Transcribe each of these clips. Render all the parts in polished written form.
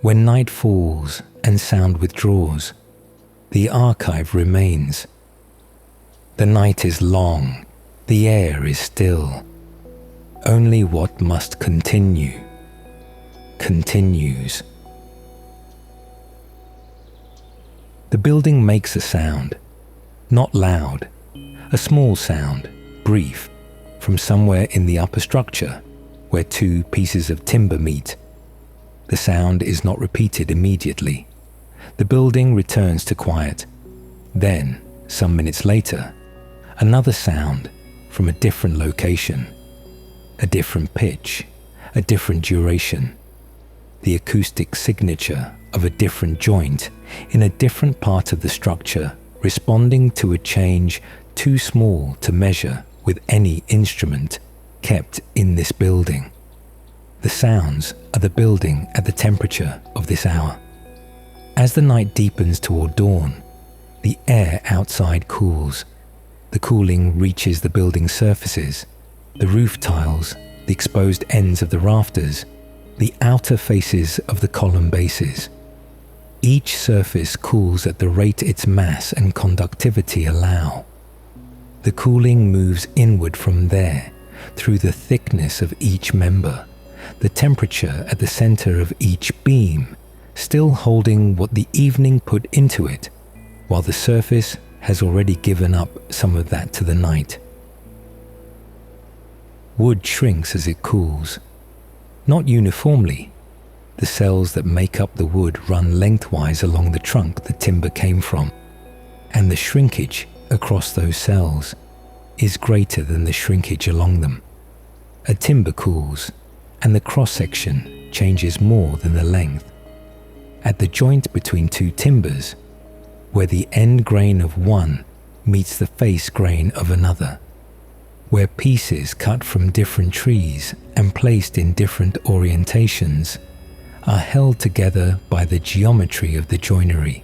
When night falls and sound withdraws, the archive remains. The night is long, the air is still. Only what must continue, continues. The building makes a sound, not loud, a small sound, brief, from somewhere in the upper structure, where two pieces of timber meet. The sound is not repeated immediately. The building returns to quiet. Then, some minutes later, another sound from a different location, a different pitch, a different duration, the acoustic signature of a different joint in a different part of the structure, responding to a change too small to measure with any instrument kept in this building. The sounds are the building at the temperature of this hour. As the night deepens toward dawn, the air outside cools. The cooling reaches the building's surfaces, the roof tiles, the exposed ends of the rafters, the outer faces of the column bases. Each surface cools at the rate its mass and conductivity allow. The cooling moves inward from there, through the thickness of each member, the temperature at the center of each beam, still holding what the evening put into it, while the surface has already given up some of that to the night. Wood shrinks as it cools. Not uniformly. The cells that make up the wood run lengthwise along the trunk the timber came from, and the shrinkage across those cells is greater than the shrinkage along them. A timber cools, and the cross-section changes more than the length. At the joint between two timbers, where the end grain of one meets the face grain of another, where pieces cut from different trees and placed in different orientations are held together by the geometry of the joinery.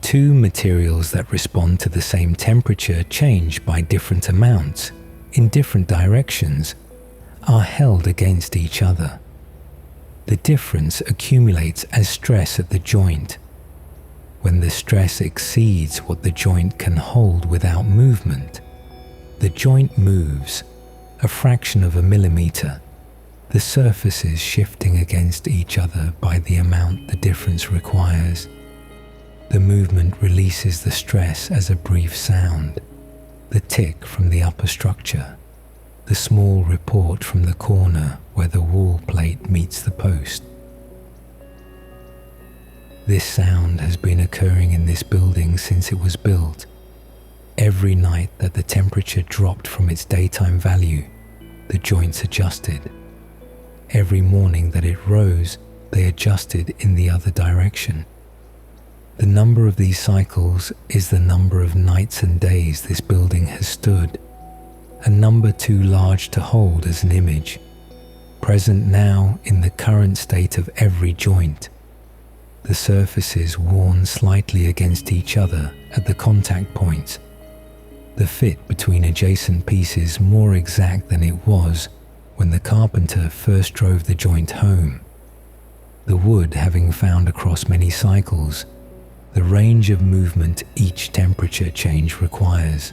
Two materials that respond to the same temperature change by different amounts in different directions are held against each other. The difference accumulates as stress at the joint. When the stress exceeds what the joint can hold without movement, the joint moves a fraction of a millimeter, the surfaces shifting against each other by the amount the difference requires. The movement releases the stress as a brief sound, the tick from the upper structure, the small report from the corner where the wall plate meets the post. This sound has been occurring in this building since it was built. Every night that the temperature dropped from its daytime value, the joints adjusted. Every morning that it rose, they adjusted in the other direction. The number of these cycles is the number of nights and days this building has stood, a number too large to hold as an image, present now in the current state of every joint. The surfaces worn slightly against each other at the contact points, the fit between adjacent pieces more exact than it was when the carpenter first drove the joint home. The wood having found across many cycles the range of movement each temperature change requires.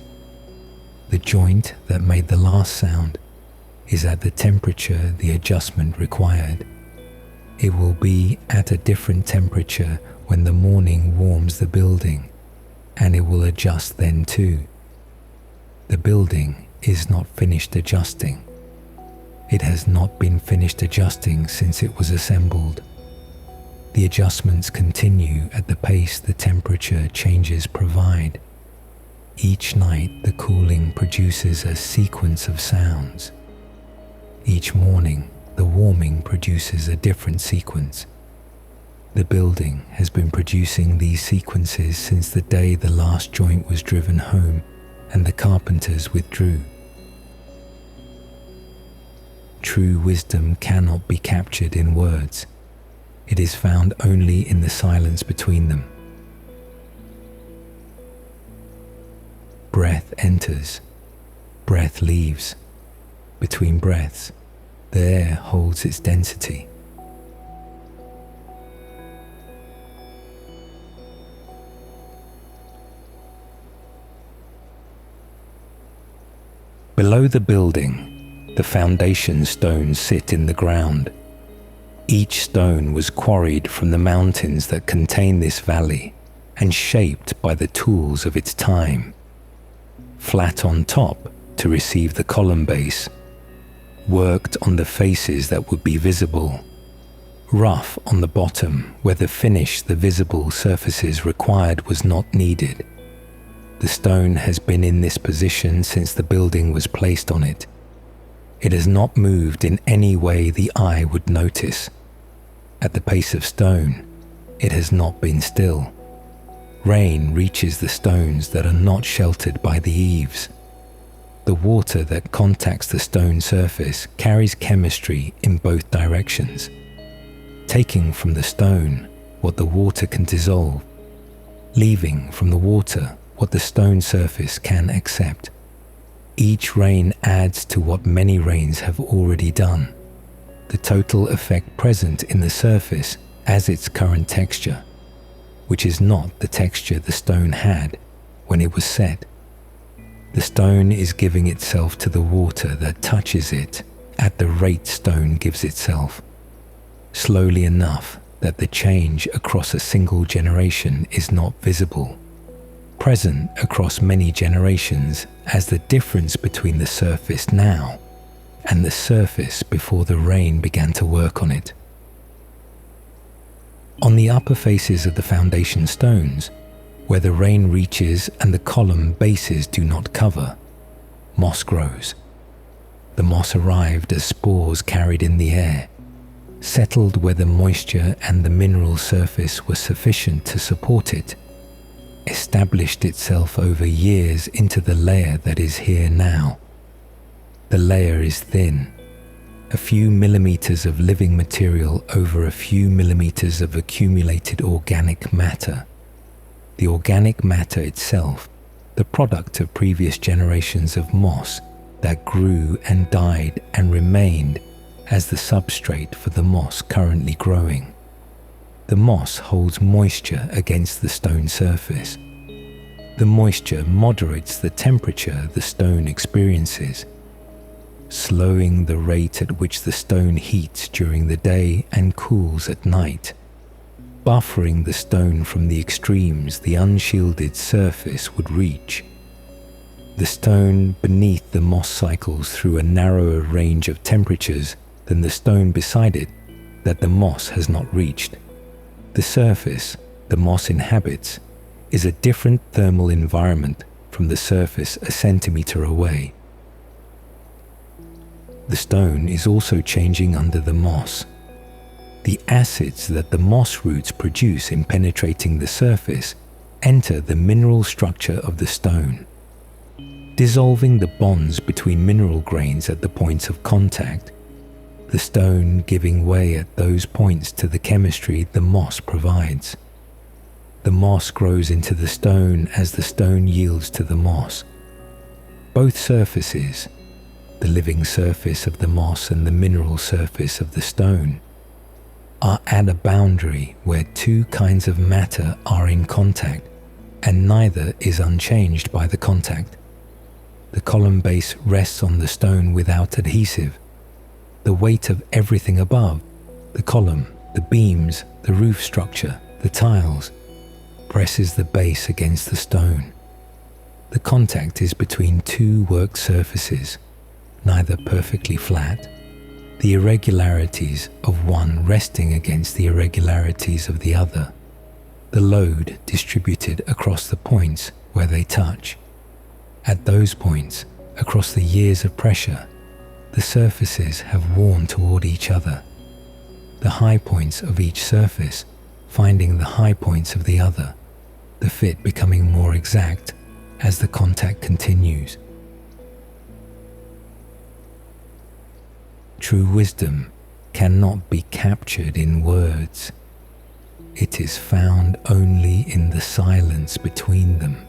The joint that made the last sound is at the temperature the adjustment required. It will be at a different temperature when the morning warms the building, and it will adjust then too. The building is not finished adjusting. It has not been finished adjusting since it was assembled. The adjustments continue at the pace the temperature changes provide. Each night the cooling produces a sequence of sounds. Each morning the warming produces a different sequence. The building has been producing these sequences since the day the last joint was driven home and the carpenters withdrew. True wisdom cannot be captured in words. It is found only in the silence between them. Breath enters, breath leaves. Between breaths, the air holds its density. Below the building, the foundation stones sit in the ground. Each stone was quarried from the mountains that contain this valley and shaped by the tools of its time. Flat on top to receive the column base, worked on the faces that would be visible, rough on the bottom where the finish the visible surfaces required was not needed. The stone has been in this position since the building was placed on it. It has not moved in any way the eye would notice. At the base of stone, it has not been still. Rain reaches the stones that are not sheltered by the eaves. The water that contacts the stone surface carries chemistry in both directions, taking from the stone what the water can dissolve, leaving from the water what the stone surface can accept. Each rain adds to what many rains have already done, the total effect present in the surface as its current texture, which is not the texture the stone had when it was set. The stone is giving itself to the water that touches it at the rate stone gives itself, slowly enough that the change across a single generation is not visible, present across many generations as the difference between the surface now and the surface before the rain began to work on it. On the upper faces of the foundation stones, where the rain reaches and the column bases do not cover, moss grows. The moss arrived as spores carried in the air, settled where the moisture and the mineral surface were sufficient to support it, established itself over years into the layer that is here now. The layer is thin, a few millimeters of living material over a few millimeters of accumulated organic matter. The organic matter itself, the product of previous generations of moss that grew and died and remained as the substrate for the moss currently growing. The moss holds moisture against the stone surface. The moisture moderates the temperature the stone experiences, slowing the rate at which the stone heats during the day and cools at night, buffering the stone from the extremes the unshielded surface would reach. The stone beneath the moss cycles through a narrower range of temperatures than the stone beside it that the moss has not reached. The surface the moss inhabits is a different thermal environment from the surface a centimeter away. The stone is also changing under the moss. The acids that the moss roots produce in penetrating the surface enter the mineral structure of the stone, dissolving the bonds between mineral grains at the points of contact, the stone giving way at those points to the chemistry the moss provides. The moss grows into the stone as the stone yields to the moss. Both surfaces, the living surface of the moss and the mineral surface of the stone, are at a boundary where two kinds of matter are in contact, and neither is unchanged by the contact. The column base rests on the stone without adhesive. The weight of everything above, the column, the beams, the roof structure, the tiles, presses the base against the stone. The contact is between two worked surfaces, neither perfectly flat, the irregularities of one resting against the irregularities of the other, the load distributed across the points where they touch. At those points, across the years of pressure, the surfaces have worn toward each other, the high points of each surface finding the high points of the other, the fit becoming more exact as the contact continues. True wisdom cannot be captured in words. It is found only in the silence between them.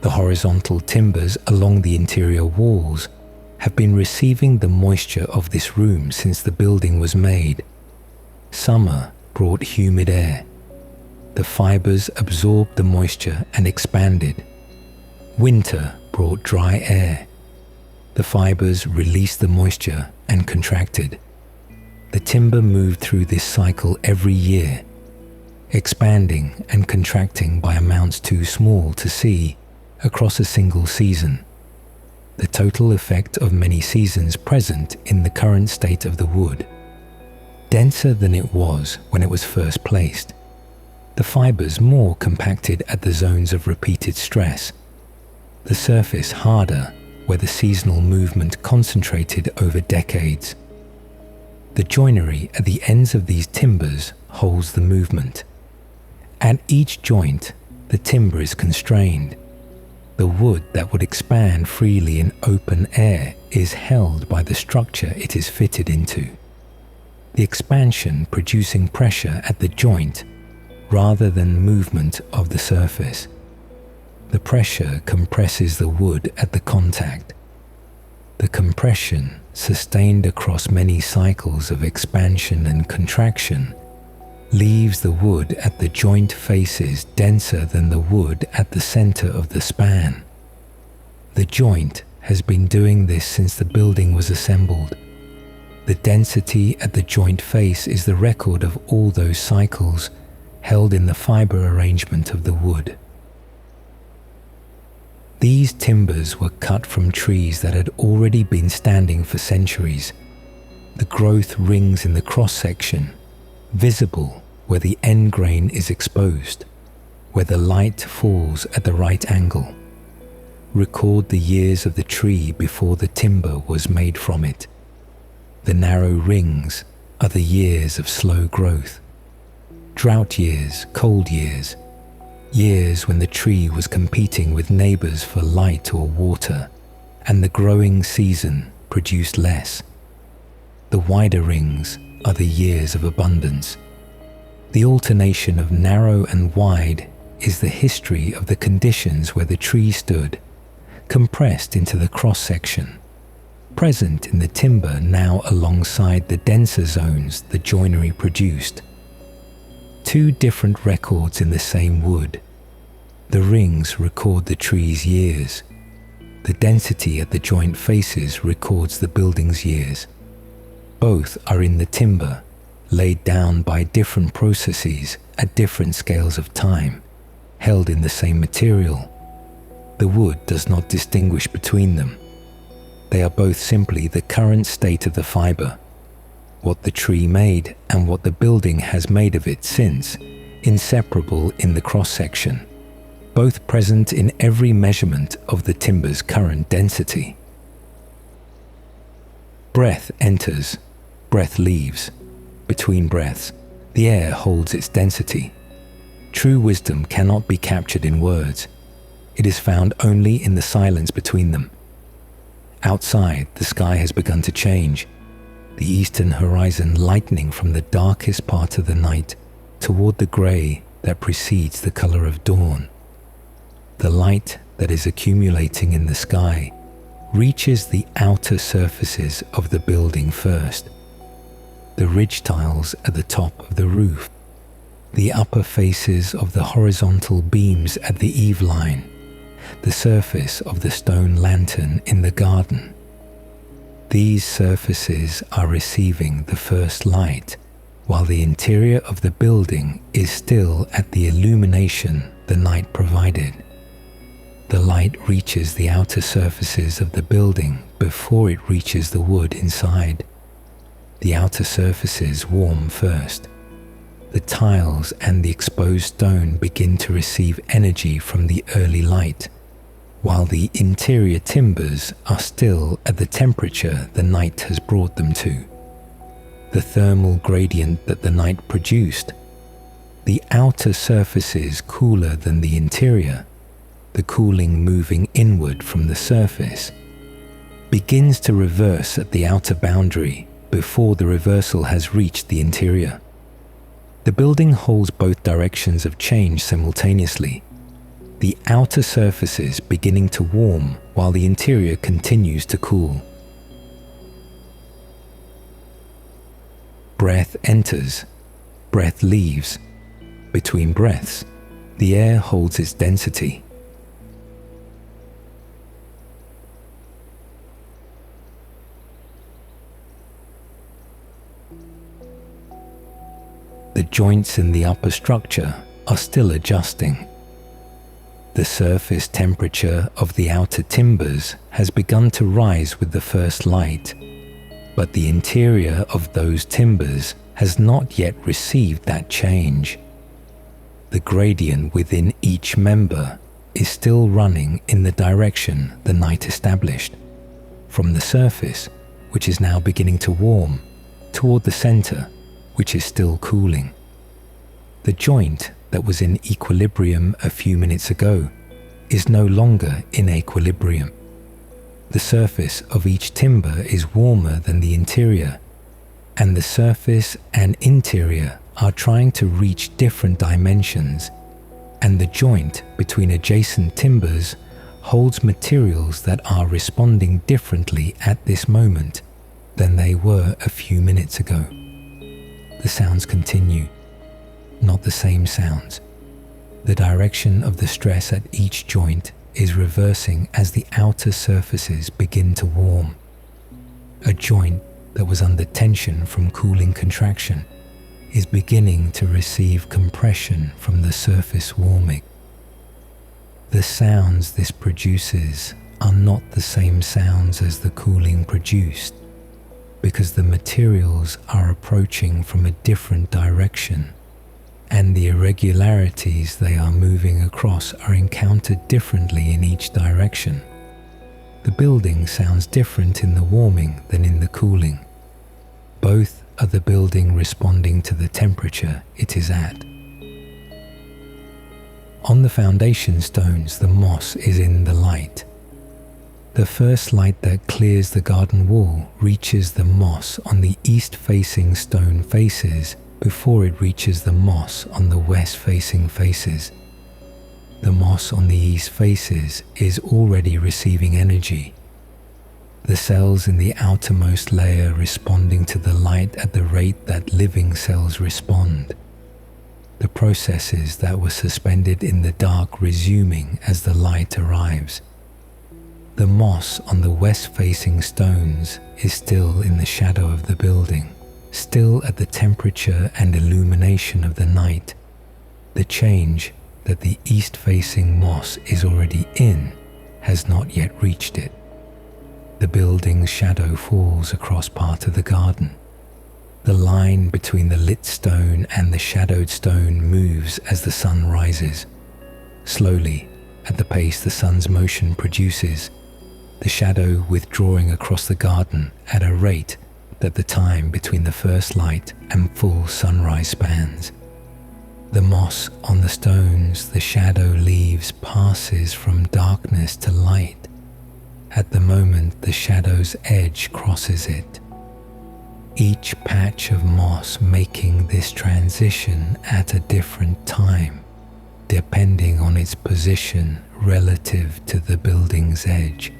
The horizontal timbers along the interior walls have been receiving the moisture of this room since the building was made. Summer brought humid air. The fibers absorbed the moisture and expanded. Winter brought dry air. The fibers released the moisture and contracted. The timber moved through this cycle every year, expanding and contracting by amounts too small to see across a single season. The total effect of many seasons present in the current state of the wood. Denser than it was when it was first placed. The fibers more compacted at the zones of repeated stress. The surface harder where the seasonal movement concentrated over decades. The joinery at the ends of these timbers holds the movement. At each joint, the timber is constrained. The wood that would expand freely in open air is held by the structure it is fitted into. The expansion producing pressure at the joint rather than movement of the surface. The pressure compresses the wood at the contact. The compression, sustained across many cycles of expansion and contraction, leaves the wood at the joint faces denser than the wood at the center of the span. The joint has been doing this since the building was assembled. The density at the joint face is the record of all those cycles held in the fiber arrangement of the wood. These timbers were cut from trees that had already been standing for centuries. The growth rings in the cross-section, visible where the end grain is exposed, where the light falls at the right angle. Record the years of the tree before the timber was made from it. The narrow rings are the years of slow growth. Drought years, cold years, years when the tree was competing with neighbors for light or water, and the growing season produced less. The wider rings are the years of abundance. The alternation of narrow and wide is the history of the conditions where the tree stood, compressed into the cross-section, present in the timber now alongside the denser zones the joinery produced. Two different records in the same wood. The rings record the tree's years. The density at the joint faces records the building's years. Both are in the timber, laid down by different processes at different scales of time, held in the same material. The wood does not distinguish between them. They are both simply the current state of the fiber, what the tree made and what the building has made of it since, inseparable in the cross-section, both present in every measurement of the timber's current density. Breath enters, breath leaves. Between breaths, the air holds its density. True wisdom cannot be captured in words. It is found only in the silence between them. Outside, the sky has begun to change, the eastern horizon lightening from the darkest part of the night toward the grey that precedes the color of dawn. The light that is accumulating in the sky reaches the outer surfaces of the building first. The ridge tiles at the top of the roof, the upper faces of the horizontal beams at the eave line, the surface of the stone lantern in the garden. These surfaces are receiving the first light, while the interior of the building is still at the illumination the night provided. The light reaches the outer surfaces of the building before it reaches the wood inside. The outer surfaces warm first. The tiles and the exposed stone begin to receive energy from the early light, while the interior timbers are still at the temperature the night has brought them to. The thermal gradient that the night produced, the outer surfaces cooler than the interior, the cooling moving inward from the surface, begins to reverse at the outer boundary before the reversal has reached the interior. The building holds both directions of change simultaneously, the outer surfaces beginning to warm while the interior continues to cool. Breath enters, breath leaves. Between breaths, the air holds its density. The joints in the upper structure are still adjusting. The surface temperature of the outer timbers has begun to rise with the first light, but the interior of those timbers has not yet received that change. The gradient within each member is still running in the direction the night established, from the surface, which is now beginning to warm, toward the center, which is still cooling. The joint that was in equilibrium a few minutes ago is no longer in equilibrium. The surface of each timber is warmer than the interior, and the surface and interior are trying to reach different dimensions, and the joint between adjacent timbers holds materials that are responding differently at this moment than they were a few minutes ago. The sounds continue, not the same sounds. The direction of the stress at each joint is reversing as the outer surfaces begin to warm. A joint that was under tension from cooling contraction is beginning to receive compression from the surface warming. The sounds this produces are not the same sounds as the cooling produced, because the materials are approaching from a different direction, and the irregularities they are moving across are encountered differently in each direction. The building sounds different in the warming than in the cooling. Both are the building responding to the temperature it is at. On the foundation stones, the moss is in the light. The first light that clears the garden wall reaches the moss on the east-facing stone faces before it reaches the moss on the west-facing faces. The moss on the east faces is already receiving energy. The cells in the outermost layer responding to the light at the rate that living cells respond. The processes that were suspended in the dark resuming as the light arrives. The moss on the west-facing stones is still in the shadow of the building, still at the temperature and illumination of the night. The change that the east-facing moss is already in has not yet reached it. The building's shadow falls across part of the garden. The line between the lit stone and the shadowed stone moves as the sun rises. Slowly, at the pace the sun's motion produces, the shadow withdrawing across the garden at a rate that the time between the first light and full sunrise spans. The moss on the stones the shadow leaves passes from darkness to light. At the moment the shadow's edge crosses it. Each patch of moss making this transition at a different time, depending on its position relative to the building's edge.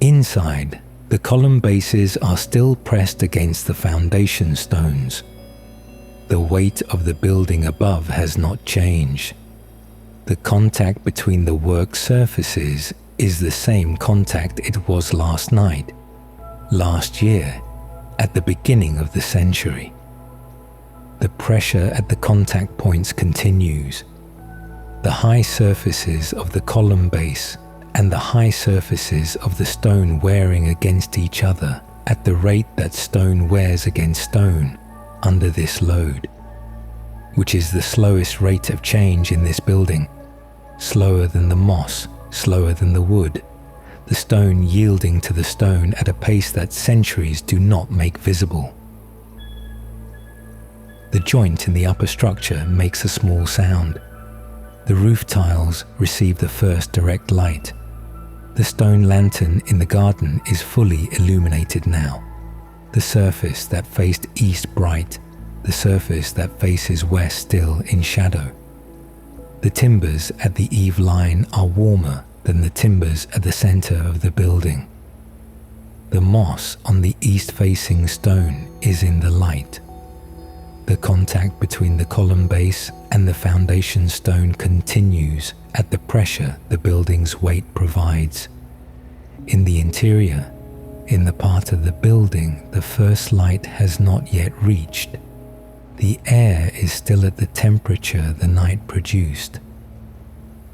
Inside, the column bases are still pressed against the foundation stones. The weight of the building above has not changed. The contact between the work surfaces is the same contact it was last night, last year, at the beginning of the century. The pressure at the contact points continues. The high surfaces of the column base and the high surfaces of the stone wearing against each other at the rate that stone wears against stone under this load, which is the slowest rate of change in this building, slower than the moss, slower than the wood, the stone yielding to the stone at a pace that centuries do not make visible. The joint in the upper structure makes a small sound. The roof tiles receive the first direct light. The stone lantern in the garden is fully illuminated now. The surface that faced east bright, the surface that faces west still in shadow. The timbers at the eave line are warmer than the timbers at the center of the building. The moss on the east-facing stone is in the light. The contact between the column base and the foundation stone continues at the pressure the building's weight provides. In the interior, in the part of the building the first light has not yet reached, the air is still at the temperature the night produced.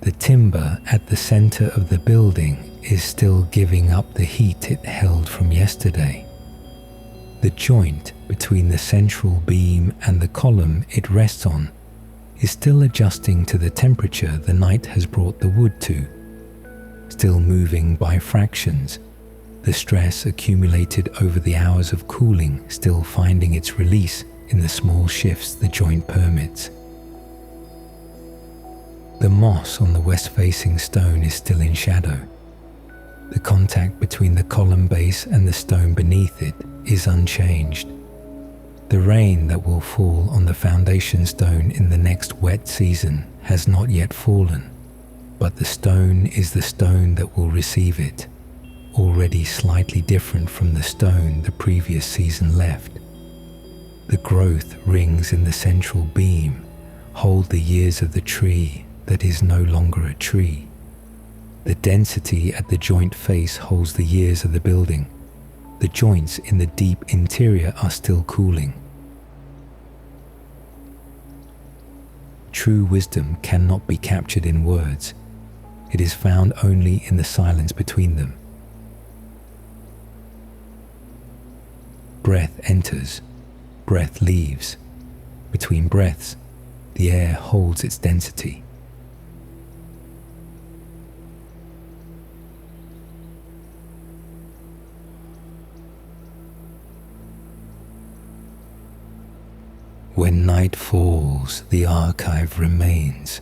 The timber at the center of the building is still giving up the heat it held from yesterday. The joint between the central beam and the column it rests on is still adjusting to the temperature the night has brought the wood to, still moving by fractions, the stress accumulated over the hours of cooling still finding its release in the small shifts the joint permits. The moss on the west-facing stone is still in shadow. The contact between the column base and the stone beneath it is unchanged. The rain that will fall on the foundation stone in the next wet season has not yet fallen, but the stone is the stone that will receive it, already slightly different from the stone the previous season left. The growth rings in the central beam hold the years of the tree that is no longer a tree. The density at the joint face holds the years of the building. The joints in the deep interior are still cooling. True wisdom cannot be captured in words. It is found only in the silence between them. Breath enters, breath leaves. Between breaths, the air holds its density. When night falls, the archive remains.